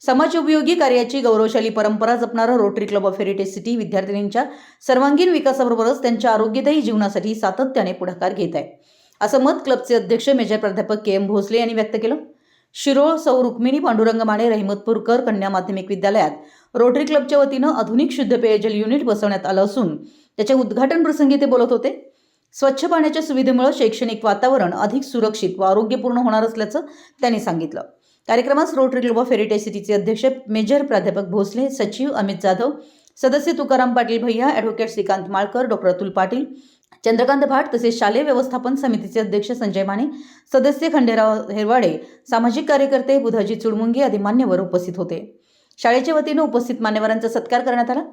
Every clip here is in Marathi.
समाजोपयोगी कार्याची गौरवशाली परंपरा जपणारा Rotary Club of Heritage City विद्यार्थिनींच्या सर्वांगीण विकासाबरोबरच त्यांच्या आरोग्यदायी जीवनासाठी सातत्याने पुढाकार घेत आहे, असं मत क्लबचे अध्यक्ष मेजर प्राध्यापक के एम भोसले यांनी व्यक्त केलं. शिरोळ सौ रुक्मिणी पांडुरंग माने रहिमतपूरकर कन्या माध्यमिक विद्यालयात रोटरी क्लबच्या वतीनं आधुनिक शुद्ध पेयजल युनिट बसवण्यात आलं असून त्याच्या उद्घाटन प्रसंगी ते बोलत होते. स्वच्छ पाण्याच्या सुविधेमुळे शैक्षणिक वातावरण अधिक सुरक्षित व आरोग्यपूर्ण होणार असल्याचं त्यांनी सांगितलं. कार्यक्रमास रोटरी क्लब ऑफ हेरिटेज सिटीचे अध्यक्ष मेजर प्राध्यापक भोसले, सचिव अमित जाधव, सदस्य तुकाराम पाटील भैया, ॲडव्होकेट श्रीकांत माळकर, डॉक्टर अतुल पाटील, चंद्रकांत भाट तसेच शालेय व्यवस्थापन समितीचे अध्यक्ष संजय माने, सदस्य खंडेराव हेरवाडे, सामाजिक कार्यकर्ते बुधाजी चुडमुंगे आदी मान्यवर उपस्थित होते. शाळेच्या वतीनं उपस्थित मान्यवरांचा सत्कार करण्यात आला.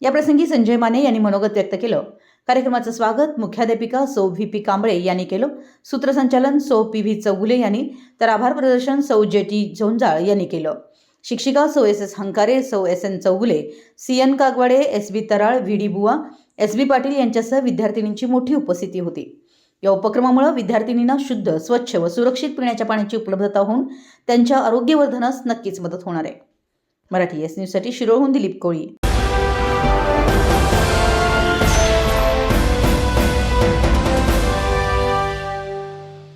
याप्रसंगी संजय माने यांनी मनोगत व्यक्त केलं. कार्यक्रमाचं स्वागत मुख्याध्यापिका सौ व्ही पी कांबळे यांनी केलं. सूत्रसंचालन सौ पी व्ही चौगुले यांनी तर आभार प्रदर्शन सौ जे टी झोंजाळ यांनी केलं. शिक्षिका सौ एस एस हंकारे, सौ S N Chougule, C N Kagwade, S B Taral, V D Buva, S B Patil यांच्यासह विद्यार्थिनींची मोठी उपस्थिती होती. या उपक्रमामुळे विद्यार्थिनींना शुद्ध, स्वच्छ व सुरक्षित पिण्याच्या पाण्याची उपलब्धता होऊन त्यांच्या आरोग्यवर्धनास नक्कीच मदत होणार आहे. मराठी एस न्यूजसाठी शिरोळहून दिलीप कोळी.